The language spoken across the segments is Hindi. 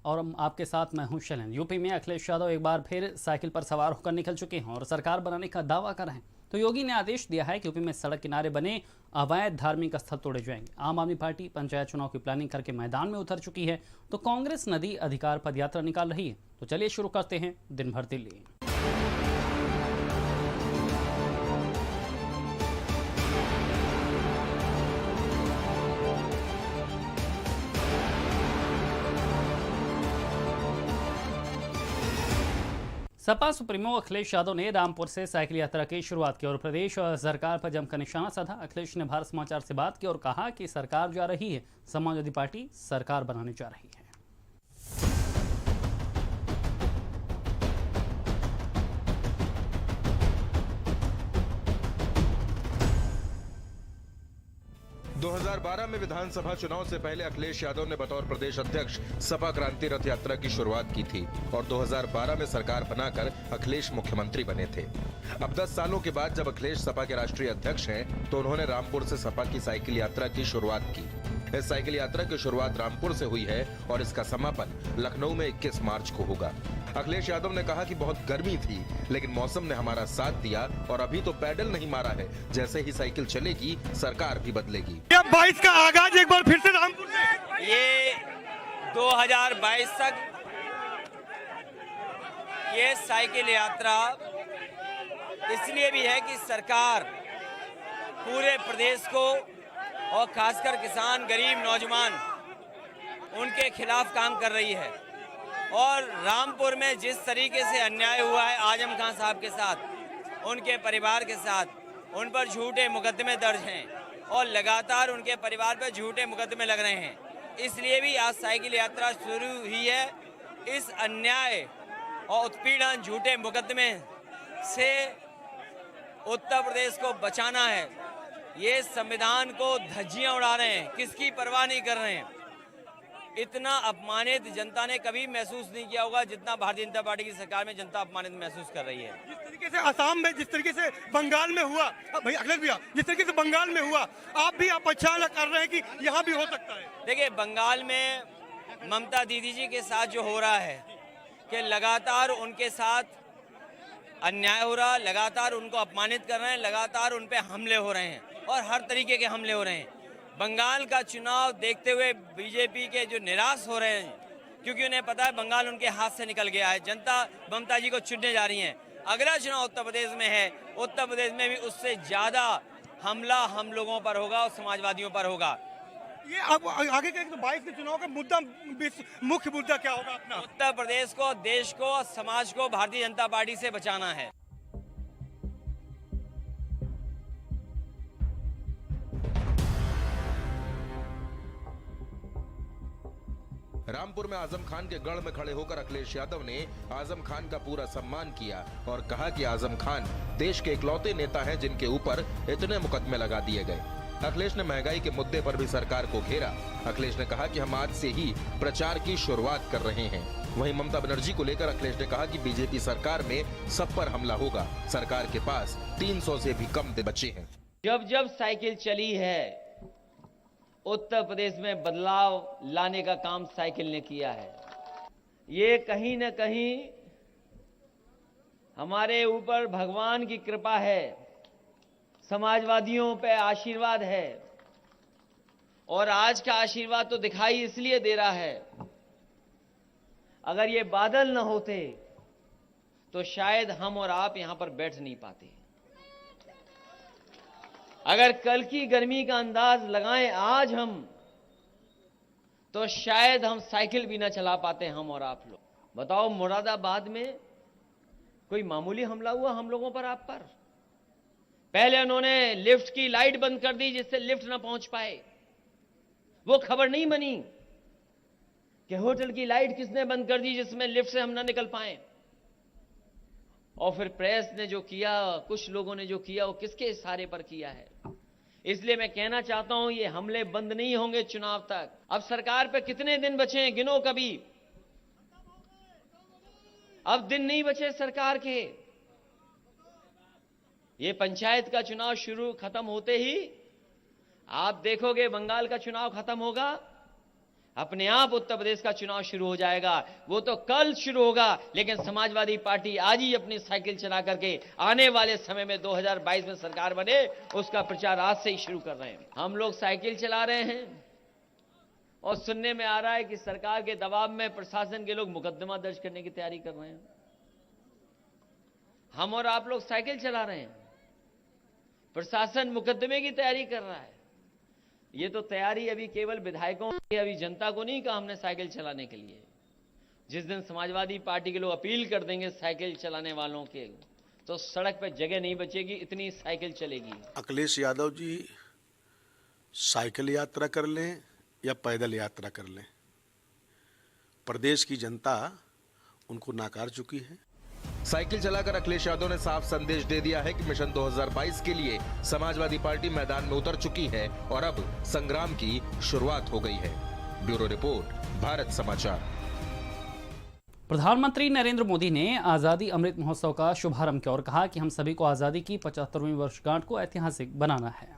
और आपके साथ मैं हूं शैलेंद्र। यूपी में अखिलेश यादव एक बार फिर साइकिल पर सवार होकर निकल चुके हैं और सरकार बनाने का दावा कर रहे हैं। तो योगी ने आदेश दिया है कि यूपी में सड़क किनारे बने अवैध धार्मिक स्थल तोड़े जाएंगे। आम आदमी पार्टी पंचायत चुनाव की प्लानिंग करके मैदान में उतर चुकी है, तो कांग्रेस नदी अधिकार पदयात्रा निकाल रही है। तो चलिए शुरू करते हैं दिन भर दिल्ली। सपा सुप्रीमो अखिलेश यादव ने रामपुर से साइकिल यात्रा की शुरुआत की और प्रदेश और सरकार पर जमकर निशाना साधा। अखिलेश ने भारत समाचार से बात की और कहा कि सरकार जा रही है, समाजवादी पार्टी सरकार बनाने जा रही है। 2012 में विधानसभा चुनाव से पहले अखिलेश यादव ने बतौर प्रदेश अध्यक्ष सपा क्रांति रथ यात्रा की शुरुआत की थी और 2012 में सरकार बनाकर अखिलेश मुख्यमंत्री बने थे। अब 10 सालों के बाद जब अखिलेश सपा के राष्ट्रीय अध्यक्ष हैं, तो उन्होंने रामपुर से सपा की साइकिल यात्रा की शुरुआत की। इस साइकिल यात्रा की शुरुआत रामपुर से हुई है और इसका समापन लखनऊ में 21 मार्च को होगा। अखिलेश यादव ने कहा कि बहुत गर्मी थी, लेकिन मौसम ने हमारा साथ दिया और अभी तो पैडल नहीं मारा है। जैसे ही साइकिल चलेगी, सरकार भी बदलेगी। 22 का आगाज एक बार फिर से रामपुर से। ये 2022 तक ये साइकिल यात्रा इसलिए भी है कि सरकार पूरे प्रदेश को और खासकर किसान, गरीब, नौजवान उनके खिलाफ काम कर रही है। और रामपुर में जिस तरीके से अन्याय हुआ है आजम खान साहब के साथ, उनके परिवार के साथ, उन पर झूठे मुकदमे दर्ज हैं और लगातार उनके परिवार पर झूठे मुकदमे लग रहे हैं। इसलिए भी आज साइकिल यात्रा शुरू हुई है। इस अन्याय और उत्पीड़न, झूठे मुकदमे से उत्तर प्रदेश को बचाना है। ये संविधान को धज्जियां उड़ा रहे हैं, किसकी परवाह नहीं कर रहे हैं। इतना अपमानित जनता ने कभी महसूस नहीं किया होगा जितना भारतीय जनता पार्टी की सरकार में जनता अपमानित महसूस कर रही है। जिस तरीके से असम में, जिस तरीके से बंगाल में हुआ, भाई अखिलेश भैया, जिस तरीके से बंगाल में हुआ, आप भी अच्छा कर रहे हैं कि यहाँ भी हो सकता है। देखिए, बंगाल में ममता दीदी जी के साथ जो हो रहा है कि लगातार उनके साथ अन्याय हो रहा, लगातार उनको अपमानित कर रहे हैं, लगातार उन पे हमले हो रहे हैं और हर तरीके के हमले हो रहे हैं। बंगाल का चुनाव देखते हुए बीजेपी के जो निराश हो रहे हैं, क्योंकि उन्हें पता है बंगाल उनके हाथ से निकल गया है। जनता ममता जी को चुनने जा रही है। अगला चुनाव उत्तर प्रदेश में है, उत्तर प्रदेश में भी उससे ज्यादा हमला हम लोगों पर होगा और समाजवादियों पर होगा। ये अब आगे के 22 के चुनाव का मुद्दा, मुख्य मुद्दा क्या होगा अपना? उत्तर प्रदेश को, देश को और समाज को भारतीय जनता पार्टी से बचाना है। रामपुर में आजम खान के गढ़ में खड़े होकर अखिलेश यादव ने आजम खान का पूरा सम्मान किया और कहा कि आजम खान देश के इकलौते नेता हैं जिनके ऊपर इतने मुकदमे लगा दिए गए। अखिलेश ने महंगाई के मुद्दे पर भी सरकार को घेरा। अखिलेश ने कहा कि हम आज से ही प्रचार की शुरुआत कर रहे हैं। वहीं ममता बनर्जी को लेकर अखिलेश ने कहा कि बीजेपी सरकार में सब पर हमला होगा। सरकार के पास 300 से भी कम बचे हैं। जब जब साइकिल चली है, उत्तर प्रदेश में बदलाव लाने का काम साइकिल ने किया है। ये कहीं न कहीं हमारे ऊपर भगवान की कृपा है, समाजवादियों पे आशीर्वाद है और आज का आशीर्वाद तो दिखाई इसलिए दे रहा है। अगर ये बादल न होते तो शायद हम और आप यहां पर बैठ नहीं पाते। अगर कल की गर्मी का अंदाज लगाएं आज हम, तो शायद हम साइकिल भी ना चला पाते, हम और आप लोग। बताओ, मुरादाबाद में कोई मामूली हमला हुआ हम लोगों पर, आप पर? पहले उन्होंने लिफ्ट की लाइट बंद कर दी जिससे लिफ्ट ना पहुंच पाए। वो खबर नहीं बनी कि होटल की लाइट किसने बंद कर दी जिसमें लिफ्ट से हम ना निकल पाए। और फिर प्रेस ने जो किया, कुछ लोगों ने जो किया, वो किसके इशारे पर किया है। इसलिए मैं कहना चाहता हूं, ये हमले बंद नहीं होंगे चुनाव तक। अब सरकार पे कितने दिन बचे हैं, गिनो कभी। अब दिन नहीं बचे सरकार के। ये पंचायत का चुनाव खत्म होते ही आप देखोगे बंगाल का चुनाव खत्म होगा, अपने आप उत्तर प्रदेश का चुनाव शुरू हो जाएगा। वो तो कल शुरू होगा, लेकिन समाजवादी पार्टी आज ही अपनी साइकिल चला करके आने वाले समय में 2022 में सरकार बने, उसका प्रचार आज से ही शुरू कर रहे हैं। हम लोग साइकिल चला रहे हैं और सुनने में आ रहा है कि सरकार के दबाव में प्रशासन के लोग मुकदमा दर्ज करने की तैयारी कर रहे हैं। हम और आप लोग साइकिल चला रहे हैं, प्रशासन मुकदमे की तैयारी कर रहा है। ये तो तैयारी अभी केवल विधायकों की, अभी जनता को नहीं कहा हमने साइकिल चलाने के लिए। जिस दिन समाजवादी पार्टी के लोग अपील कर देंगे साइकिल चलाने वालों के, तो सड़क पर जगह नहीं बचेगी, इतनी साइकिल चलेगी। अखिलेश यादव जी साइकिल यात्रा कर लें या पैदल यात्रा कर लें, प्रदेश की जनता उनको नाकार चुकी है। साइकिल चलाकर अखिलेश यादव ने साफ संदेश दे दिया है कि मिशन 2022 के लिए समाजवादी पार्टी मैदान में उतर चुकी है और अब संग्राम की शुरुआत हो गई है। ब्यूरो रिपोर्ट, भारत समाचार। प्रधानमंत्री नरेंद्र मोदी ने आजादी अमृत महोत्सव का शुभारंभ किया और कहा कि हम सभी को आजादी की 75वीं वर्षगांठ को ऐतिहासिक बनाना है।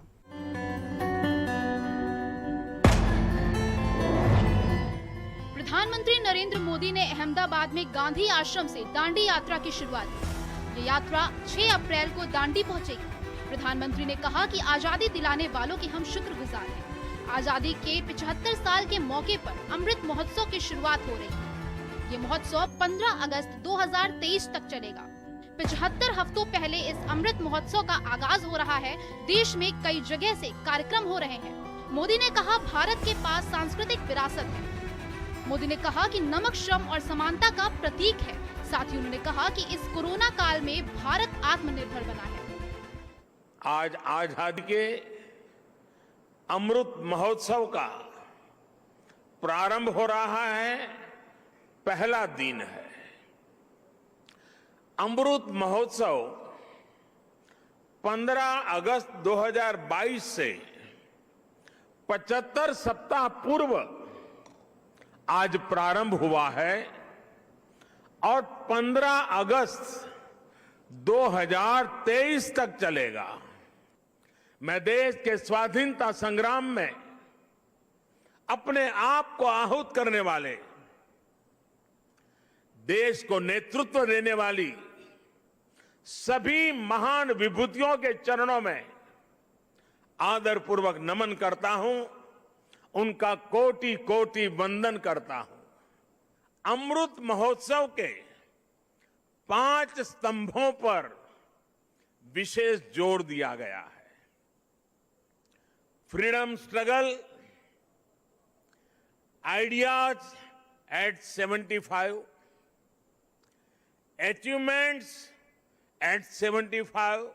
प्रधानमंत्री नरेंद्र मोदी ने अहमदाबाद में गांधी आश्रम से दांडी यात्रा की शुरुआत की। ये यात्रा 6 अप्रैल को दांडी पहुंचेगी। प्रधानमंत्री ने कहा कि आजादी दिलाने वालों के हम शुक्रगुजार हैं। आजादी के 75 साल के मौके पर अमृत महोत्सव की शुरुआत हो रही है। ये महोत्सव 15 अगस्त 2023 तक चलेगा। 75 हफ्तों पहले इस अमृत महोत्सव का आगाज हो रहा है। देश में कई जगह से कार्यक्रम हो रहे हैं। मोदी ने कहा भारत के पास सांस्कृतिक विरासत है। मोदी ने कहा कि नमक, श्रम और समानता का प्रतीक है। साथ ही उन्होंने कहा कि इस कोरोना काल में भारत आत्मनिर्भर बना है। आज आजादी के अमृत महोत्सव का प्रारंभ हो रहा है, पहला दिन है। अमृत महोत्सव 15 अगस्त 2022 से 75 सप्ताह पूर्व आज प्रारंभ हुआ है और 15 अगस्त 2023 तक चलेगा। मैं देश के स्वाधीनता संग्राम में अपने आप को आहूत करने वाले, देश को नेतृत्व देने वाली सभी महान विभूतियों के चरणों में आदरपूर्वक नमन करता हूं, उनका कोटि कोटि वंदन करता हूं। अमृत महोत्सव के 5 स्तंभों पर विशेष जोर दिया गया है। Freedom struggle, ideas at 75, achievements at 75,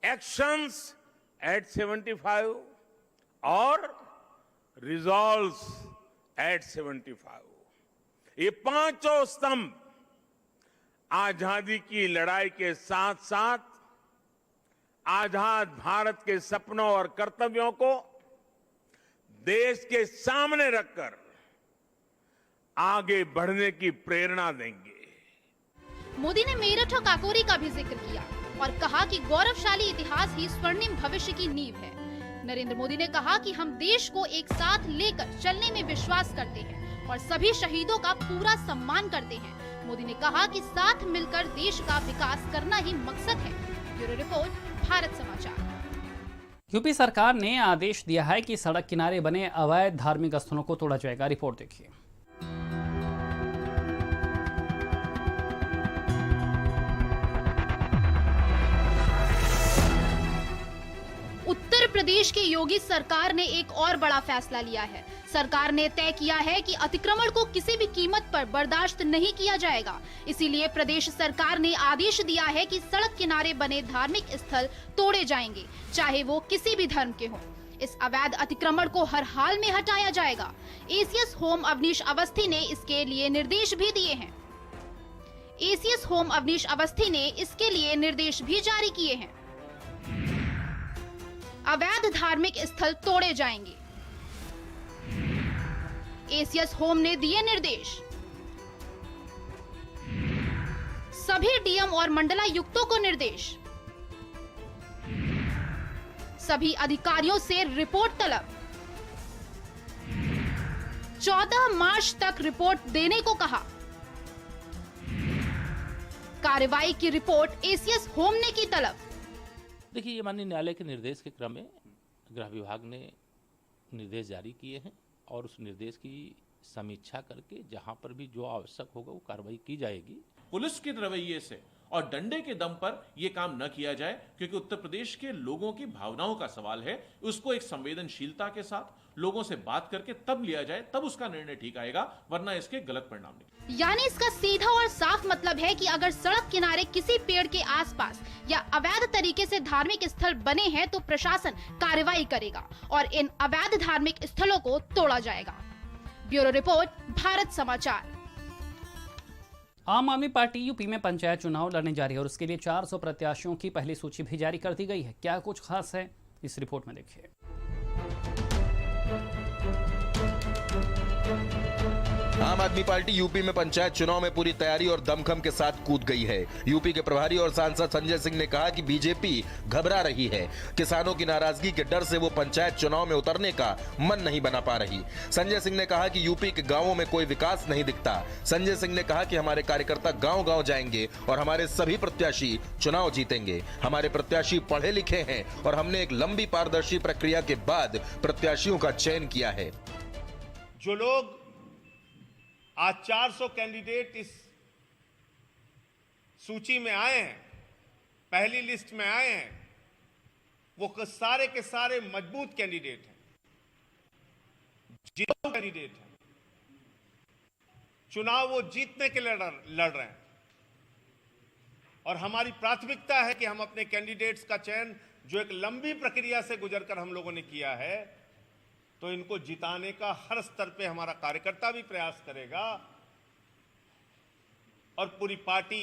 actions at 75 और रिजॉल्व्स एट 75। ये 5 स्तंभ आजादी की लड़ाई के साथ साथ आजाद भारत के सपनों और कर्तव्यों को देश के सामने रखकर आगे बढ़ने की प्रेरणा देंगे। मोदी ने मेरठ और काकोरी का भी जिक्र किया और कहा कि गौरवशाली इतिहास ही स्वर्णिम भविष्य की नींव है। नरेंद्र मोदी ने कहा कि हम देश को एक साथ लेकर चलने में विश्वास करते हैं और सभी शहीदों का पूरा सम्मान करते हैं। मोदी ने कहा कि साथ मिलकर देश का विकास करना ही मकसद है। ब्यूरो रिपोर्ट, भारत समाचार। यूपी सरकार ने आदेश दिया है कि सड़क किनारे बने अवैध धार्मिक स्थलों को तोड़ा जाएगा। रिपोर्ट देखिए। उत्तर प्रदेश की योगी सरकार ने एक और बड़ा फैसला लिया है। सरकार ने तय किया है कि अतिक्रमण को किसी भी कीमत पर बर्दाश्त नहीं किया जाएगा। इसीलिए प्रदेश सरकार ने आदेश दिया है कि सड़क किनारे बने धार्मिक स्थल तोड़े जाएंगे, चाहे वो किसी भी धर्म के हों। इस अवैध अतिक्रमण को हर हाल में हटाया जाएगा। एसीएस होम अवनीश अवस्थी ने इसके लिए निर्देश भी दिए हैं। एसीएस होम अवनीश अवस्थी ने इसके लिए निर्देश भी जारी किए हैं। अवैध धार्मिक स्थल तोड़े जाएंगे। एसीएस होम ने दिए निर्देश। सभी डीएम और मंडलायुक्तों को निर्देश। सभी अधिकारियों से रिपोर्ट तलब। 14 मार्च तक रिपोर्ट देने को कहा। कार्रवाई की रिपोर्ट एसीएस होम ने की तलब। देखिए, ये माननीय न्यायालय के निर्देश के क्रम में गृह विभाग ने निर्देश जारी किए हैं और उस निर्देश की समीक्षा करके जहां पर भी जो आवश्यक होगा वो कार्रवाई की जाएगी। पुलिस के रवैये से और डंडे के दम पर यह काम न किया जाए, क्योंकि उत्तर प्रदेश के लोगों की भावनाओं का सवाल है। उसको एक संवेदनशीलता के साथ लोगों से बात करके तब लिया जाए, तब उसका निर्णय ठीक आएगा, वरना इसके गलत परिणाम निकलेंगे। यानी इसका सीधा और साफ मतलब है कि अगर सड़क किनारे किसी पेड़ के आसपास या अवैध तरीके से धार्मिक स्थल बने हैं तो प्रशासन कार्रवाई करेगा और इन अवैध धार्मिक स्थलों को तोड़ा जाएगा। ब्यूरो रिपोर्ट, भारत समाचार। आम आदमी पार्टी यूपी में पंचायत चुनाव लड़ने जा रही है और उसके लिए 400 प्रत्याशियों की पहली सूची भी जारी कर दी गई है। क्या कुछ खास है, इस रिपोर्ट में देखिए। आम आदमी पार्टी यूपी में पंचायत चुनाव में पूरी तैयारी और दमखम के साथ कूद गई है। यूपी के प्रभारी और सांसद संजय सिंह ने कहा कि बीजेपी घबरा रही है। किसानों की नाराजगी के डर से वो पंचायत चुनाव में उतरने का मन नहीं बना पा रही। संजय सिंह ने कहा कि यूपी के गांवों में कोई विकास नहीं दिखता। संजय सिंह ने कहा कि हमारे कार्यकर्ता गांव-गांव जाएंगे और हमारे सभी प्रत्याशी चुनाव जीतेंगे। हमारे प्रत्याशी पढ़े लिखे हैं और हमने एक लंबी पारदर्शी प्रक्रिया के बाद प्रत्याशियों का चयन किया है। जो लोग आज 400 कैंडिडेट इस सूची में आए हैं, पहली लिस्ट में आए हैं, वो सारे के सारे मजबूत कैंडिडेट हैं, जिताऊ कैंडिडेट हैं। चुनाव वो जीतने के लिए लड़ रहे हैं और हमारी प्राथमिकता है कि हम अपने कैंडिडेट्स का चयन, जो एक लंबी प्रक्रिया से गुजरकर हम लोगों ने किया है, तो इनको जिताने का हर स्तर पे हमारा कार्यकर्ता भी प्रयास करेगा और पूरी पार्टी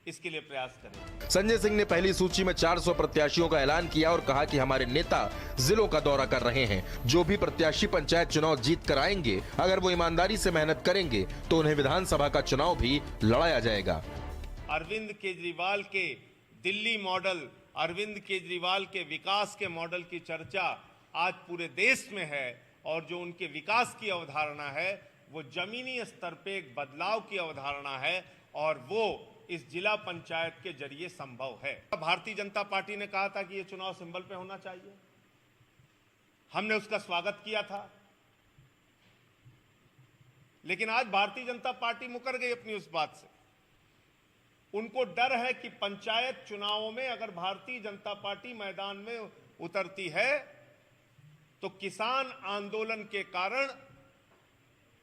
इसके लिए प्रयास करेगी। संजय सिंह ने पहली सूची में 400 प्रत्याशियों का ऐलान किया और कहा कि हमारे नेता जिलों का दौरा कर रहे हैं। जो भी प्रत्याशी पंचायत चुनाव जीत कर आएंगे, अगर वो ईमानदारी से मेहनत करेंगे तो उन्हें विधानसभा का चुनाव भी लड़ाया जाएगा। अरविंद केजरीवाल के दिल्ली मॉडल, अरविंद केजरीवाल के विकास के मॉडल की चर्चा आज पूरे देश में है और जो उनके विकास की अवधारणा है वो जमीनी स्तर पे एक बदलाव की अवधारणा है और वो इस जिला पंचायत के जरिए संभव है। भारतीय जनता पार्टी ने कहा था कि ये चुनाव सिंबल पे होना चाहिए, हमने उसका स्वागत किया था, लेकिन आज भारतीय जनता पार्टी मुकर गई अपनी उस बात से। उनको डर है कि पंचायत चुनावों में अगर भारतीय जनता पार्टी मैदान में उतरती है तो किसान आंदोलन के कारण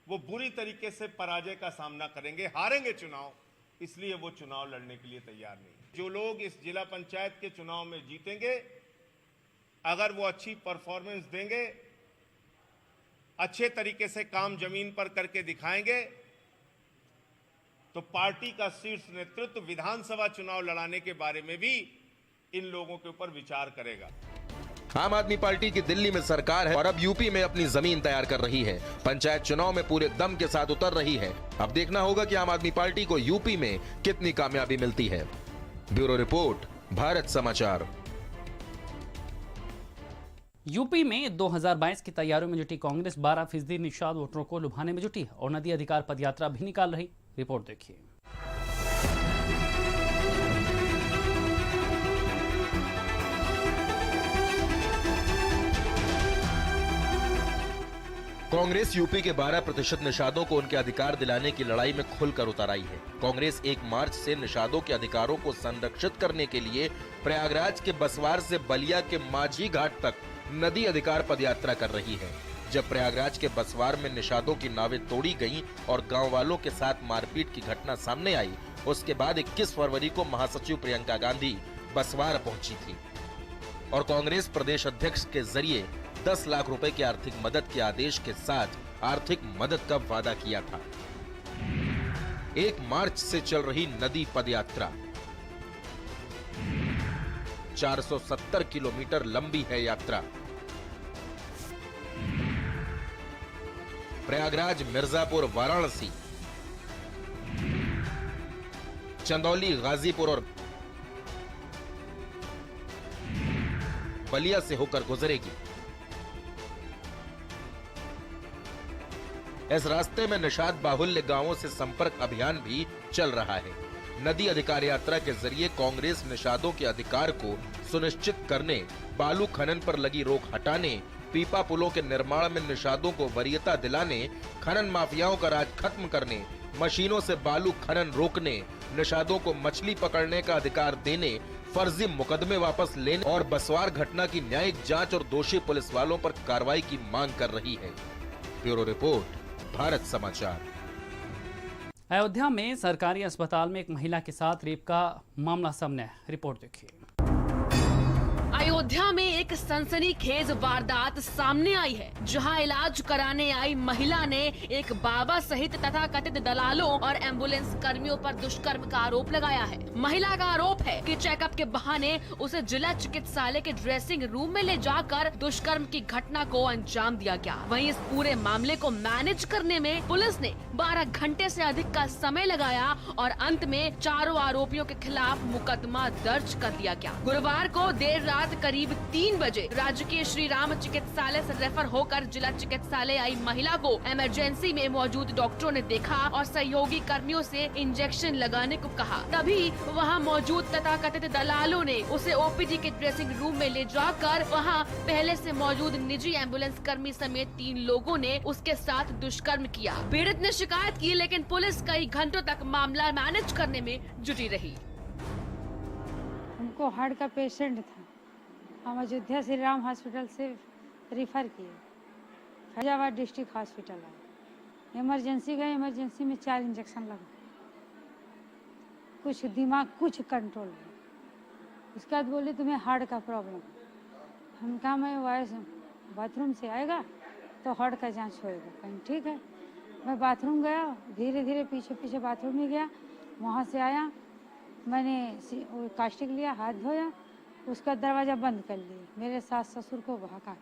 वो बुरी तरीके से पराजय का सामना करेंगे, हारेंगे चुनाव, इसलिए वो चुनाव लड़ने के लिए तैयार नहीं। जो लोग इस जिला पंचायत के चुनाव में जीतेंगे, अगर वो अच्छी परफॉर्मेंस देंगे, अच्छे तरीके से काम जमीन पर करके दिखाएंगे, तो पार्टी का शीर्ष नेतृत्व विधानसभा चुनाव लड़ाने के बारे में भी इन लोगों के ऊपर विचार करेगा। आम आदमी पार्टी की दिल्ली में सरकार है और अब यूपी में अपनी जमीन तैयार कर रही है। पंचायत चुनाव में पूरे दम के साथ उतर रही है। अब देखना होगा कि आम आदमी पार्टी को यूपी में कितनी कामयाबी मिलती है। ब्यूरो रिपोर्ट, भारत समाचार। यूपी में 2022 की तैयारियों में जुटी कांग्रेस 12% निषाद वोटरों को लुभाने में जुटी है और नदी अधिकार पदयात्रा भी निकाल रही। रिपोर्ट देखिए। कांग्रेस यूपी के 12% निषादों को उनके अधिकार दिलाने की लड़ाई में खुलकर उतर आई है। कांग्रेस 1 मार्च से निषादों के अधिकारों को संरक्षित करने के लिए प्रयागराज के बसवार से बलिया के माझी घाट तक नदी अधिकार पदयात्रा कर रही है। जब प्रयागराज के बसवार में निषादों की नावें तोड़ी गईं और गांव वालों के साथ मारपीट की घटना सामने आई, उसके बाद 21 फरवरी को महासचिव प्रियंका गांधी बसवार पहुंची थी और कांग्रेस प्रदेश अध्यक्ष के जरिए 10 लाख रुपए की आर्थिक मदद के आदेश के साथ आर्थिक मदद का वादा किया था। 1 मार्च से चल रही नदी पदयात्रा 470 किलोमीटर लंबी है यात्रा। प्रयागराज, मिर्जापुर, वाराणसी, चंदौली, गाजीपुर और बलिया से होकर गुजरेगी। इस रास्ते में निषाद बाहुल्य गांवों से संपर्क अभियान भी चल रहा है। नदी अधिकार यात्रा के जरिए कांग्रेस निषादों के अधिकार को सुनिश्चित करने, बालू खनन पर लगी रोक हटाने, पीपा पुलों के निर्माण में निषादों को वरीयता दिलाने, खनन माफियाओं का राज खत्म करने, मशीनों से बालू खनन रोकने, निषादों को मछली पकड़ने का अधिकार देने, फर्जी मुकदमे वापस लेने और बसवार घटना की न्यायिक जांच और दोषी पुलिस वालों पर कार्रवाई की मांग कर रही है। ब्यूरो रिपोर्ट, भारत समाचार। अयोध्या में सरकारी अस्पताल में एक महिला के साथ रेप का मामला सामने आया। रिपोर्ट देखिए। अयोध्या में एक सनसनीखेज वारदात सामने आई है, जहां इलाज कराने आई महिला ने एक बाबा सहित तथाकथित दलालों और एम्बुलेंस कर्मियों पर दुष्कर्म का आरोप लगाया है। महिला का आरोप है कि चेकअप के बहाने उसे जिला चिकित्सालय के ड्रेसिंग रूम में ले जाकर दुष्कर्म की घटना को अंजाम दिया गया। वहीं इस पूरे मामले को मैनेज करने में पुलिस ने 12 घंटे से अधिक का समय लगाया और अंत में चारों आरोपियों के खिलाफ मुकदमा दर्ज कर लिया गया। गुरुवार को देर रात करीब 3 बजे राजकीय श्री राम चिकित्सालय से रेफर होकर जिला चिकित्सालय आई महिला को इमरजेंसी में मौजूद डॉक्टरों ने देखा और सहयोगी कर्मियों से इंजेक्शन लगाने को कहा। तभी वहां मौजूद तथाकथित दलालों ने उसे ओपीडी के ड्रेसिंग रूम में ले जाकर वहां पहले से मौजूद निजी एम्बुलेंस कर्मी समेत 3 लोगों ने उसके साथ दुष्कर्म किया। पीड़ित ने शिकायत की, लेकिन पुलिस कई घंटों तक मामला मैनेज करने में जुटी रही। उनको हार्ट का पेशेंट था, हम अयोध्या श्री राम हॉस्पिटल से रिफ़र किए, फैजाबाद डिस्ट्रिक्ट हॉस्पिटल आए, इमरजेंसी गए, इमरजेंसी में 4 इंजेक्शन लगा, कुछ दिमाग कुछ कंट्रोल नहीं। उसके बाद बोले तुम्हें हार्ट का प्रॉब्लम। हम कहा मैं वाइस बाथरूम से आएगा तो हार्ट का जांच होएगा। कहीं ठीक है, मैं बाथरूम गया, धीरे धीरे पीछे पीछे बाथरूम में गया, वहाँ से आया, मैंने कास्टिक लिया, हाथ धोया, उसका दरवाज़ा बंद कर लिए, मेरे सास ससुर को भगा के,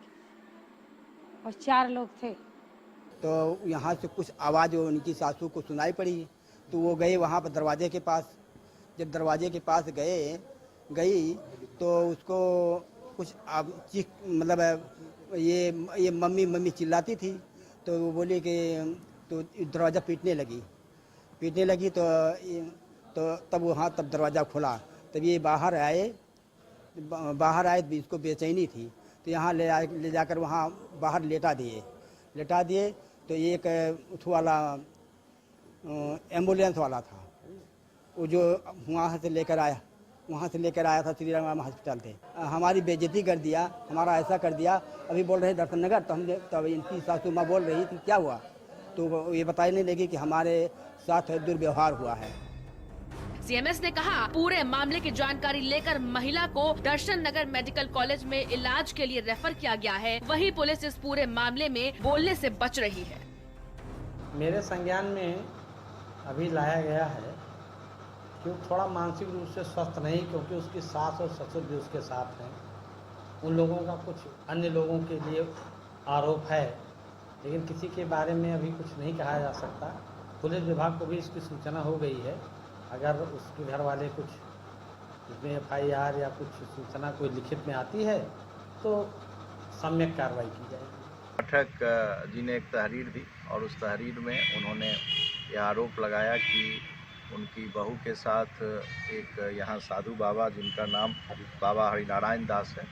और 4 लोग थे। तो यहाँ से कुछ आवाज़ उनकी सासू को सुनाई पड़ी, तो वो गए वहाँ पर दरवाजे के पास। जब दरवाजे के पास गई तो उसको कुछ मतलब ये मम्मी मम्मी चिल्लाती थी, तो वो बोली कि तो दरवाज़ा पीटने लगी तो तब वहाँ तब दरवाज़ा खुला। तब ये बाहर आए तो इसको बेचैनी थी, तो यहाँ ले जाकर वहाँ बाहर लेटा दिए। तो एक वाला एम्बुलेंस वाला था, वो जो वहाँ से लेकर आया था श्री राम हॉस्पिटल थे। हमारी बेइज्जती कर दिया, हमारा ऐसा कर दिया। अभी बोल रहे दर्शन नगर, तो हम तब इनकी सासू माँ बोल रही थी क्या हुआ, तो ये बताने लगी कि हमारे साथ दुर्व्यवहार हुआ है। सीएमएस ने कहा पूरे मामले की जानकारी लेकर महिला को दर्शन नगर मेडिकल कॉलेज में इलाज के लिए रेफर किया गया है। वहीं पुलिस इस पूरे मामले में बोलने से बच रही है। मेरे संज्ञान में अभी लाया गया है कि थोड़ा मानसिक रूप से स्वस्थ नहीं, क्योंकि उसकी सास और ससुर भी उसके साथ हैं। उन लोगों का कुछ अन्य लोगों के लिए आरोप है, लेकिन किसी के बारे में अभी कुछ नहीं कहा जा सकता। पुलिस विभाग को भी इसकी सूचना हो गई है। अगर उसके घर वाले कुछ इसमें FIR या कुछ सूचना कोई लिखित में आती है तो सम्यक कार्रवाई की जाएगी। पाठक जी ने एक तहरीर दी और उस तहरीर में उन्होंने यह आरोप लगाया कि उनकी बहू के साथ एक यहाँ साधु बाबा, जिनका नाम बाबा हरिनारायण दास है,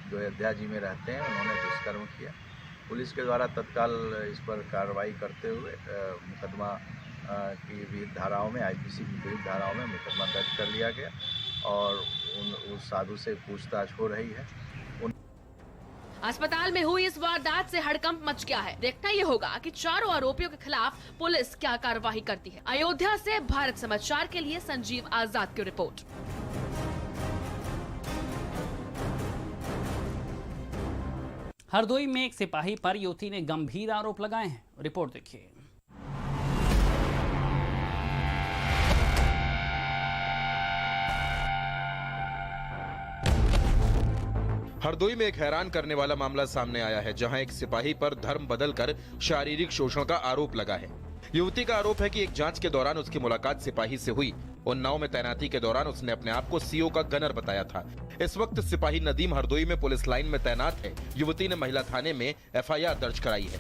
जो अयोध्या जी में रहते हैं, उन्होंने दुष्कर्म किया। पुलिस के द्वारा तत्काल इस पर कार्रवाई करते हुए मुकदमा की विविध धाराओं में, IPC की विविध धाराओं में मुकदमा दर्ज कर लिया गया और उस साधु से पूछताछ हो रही है। अस्पताल में हुई इस वारदात से हड़कंप मच गया है। देखना ये होगा कि चारों आरोपियों के खिलाफ पुलिस क्या कार्रवाई करती है। अयोध्या से भारत समाचार के लिए संजीव आजाद की रिपोर्ट। हरदोई में एक सिपाही पर युवती ने गंभीर आरोप लगाए हैं। रिपोर्ट देखिए। हरदोई में एक हैरान करने वाला मामला सामने आया है, जहां एक सिपाही पर धर्म बदलकर शारीरिक शोषण का आरोप लगा है। युवती का आरोप है कि एक जांच के दौरान उसकी मुलाकात सिपाही से हुई। उन्नाव में तैनाती के दौरान उसने अपने आप को CO का गनर बताया था। इस वक्त सिपाही नदीम हरदोई में पुलिस लाइन में तैनात है। युवती ने महिला थाने में FIR दर्ज कराई है।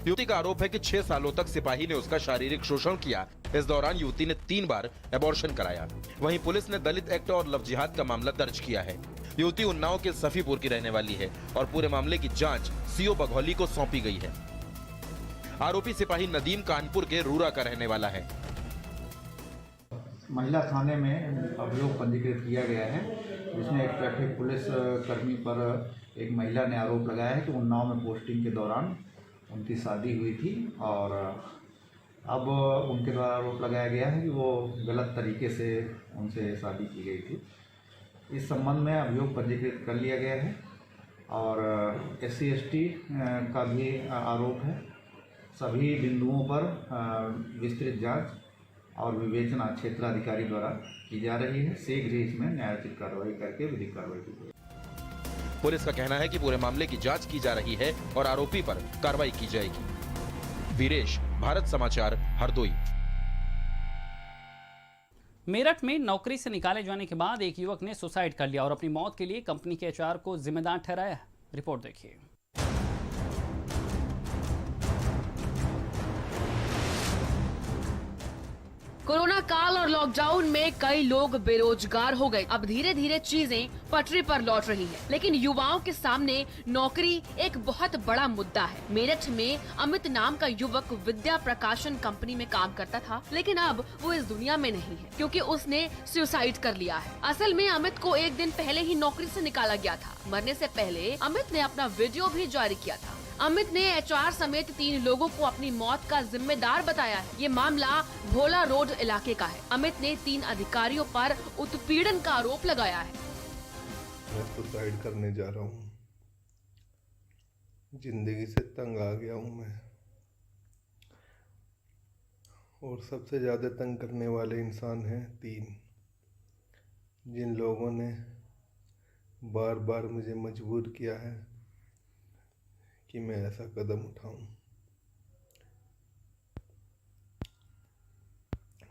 युवती का आरोप है कि 6 सालों तक सिपाही ने उसका शारीरिक शोषण किया। इस दौरान युवती ने 3 बार एबॉर्शन कराया। वहीं पुलिस ने दलित एक्ट और लव जिहाद का मामला दर्ज किया है। युवती उन्नाव के सफीपुर की रहने वाली है और पूरे मामले की जांच सीओ बघौली को सौंपी गई है। आरोपी सिपाही नदीम कानपुर के रूरा का रहने वाला है। महिला थाने में अभियोग पंजीकृत किया गया है, जिसमें एक ट्रैफिक पुलिस कर्मी पर एक महिला ने आरोप लगाया है कि उन्नाव में पोस्टिंग के दौरान उनकी शादी हुई थी और अब उनके द्वारा आरोप लगाया गया है कि वो गलत तरीके से उनसे शादी की गई थी। इस संबंध में अभियोग पंजीकृत कर लिया गया है और SC/ST का भी आरोप है। सभी बिंदुओं पर विस्तृत जांच और विवेचना क्षेत्राधिकारी द्वारा की जा रही है। शीघ्र ही इसमें न्यायोचित कार्रवाई करके विधिक कार्रवाई की जाएगी। पुलिस का कहना है कि पूरे मामले की जांच की जा रही है और आरोपी पर कार्रवाई की जाएगी। वीरेश, भारत समाचार, हरदोई। मेरठ में नौकरी से निकाले जाने के बाद एक युवक ने सुसाइड कर लिया और अपनी मौत के लिए कंपनी के HR को जिम्मेदार ठहराया। रिपोर्ट देखिए। कोरोना काल और लॉकडाउन में कई लोग बेरोजगार हो गए। अब धीरे धीरे चीजें पटरी पर लौट रही हैं, लेकिन युवाओं के सामने नौकरी एक बहुत बड़ा मुद्दा है। मेरठ में अमित नाम का युवक विद्या प्रकाशन कंपनी में काम करता था, लेकिन अब वो इस दुनिया में नहीं है क्योंकि उसने सुसाइड कर लिया है। असल में अमित को एक दिन पहले ही नौकरी से निकाला गया था। मरने से पहले अमित ने अपना वीडियो भी जारी किया था। अमित ने HR समेत 3 लोगों को अपनी मौत का जिम्मेदार बताया है। ये मामला भोला रोड इलाके का है। अमित ने 3 अधिकारियों पर उत्पीड़न का आरोप लगाया है। मैं सुसाइड करने जा रहा हूँ। जिंदगी से तंग आ गया हूँ मैं, और सबसे ज्यादा तंग करने वाले इंसान हैं 3, जिन लोगों ने बार बार मुझे मजबूर किया है कि मैं ऐसा कदम उठाऊं।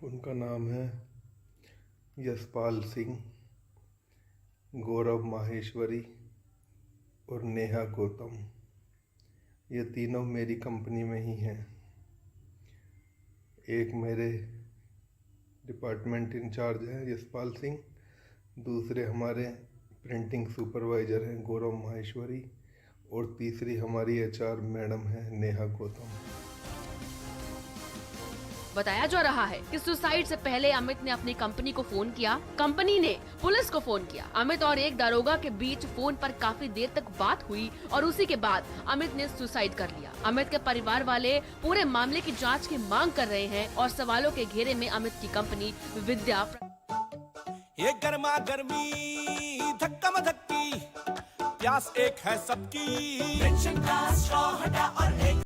उनका नाम है यशपाल सिंह, गौरव माहेश्वरी और नेहा गौतम। ये तीनों मेरी कंपनी में ही हैं। एक मेरे डिपार्टमेंट इंचार्ज हैं यशपाल सिंह, दूसरे हमारे प्रिंटिंग सुपरवाइजर हैं गौरव माहेश्वरी, और तीसरी हमारी HR मैडम है नेहा गौतम। बताया जा रहा है कि सुसाइड से पहले अमित ने अपनी कंपनी को फोन किया, कंपनी ने पुलिस को फोन किया। अमित और एक दारोगा के बीच फोन पर काफी देर तक बात हुई और उसी के बाद अमित ने सुसाइड कर लिया। अमित के परिवार वाले पूरे मामले की जांच की मांग कर रहे हैं और सवालों के घेरे में अमित की कंपनी विद्या। ये गर्मा गर्मी धक्का मधक्की, प्यास एक है सबकी। पेंशन का स्ट्रॉ हटा और एक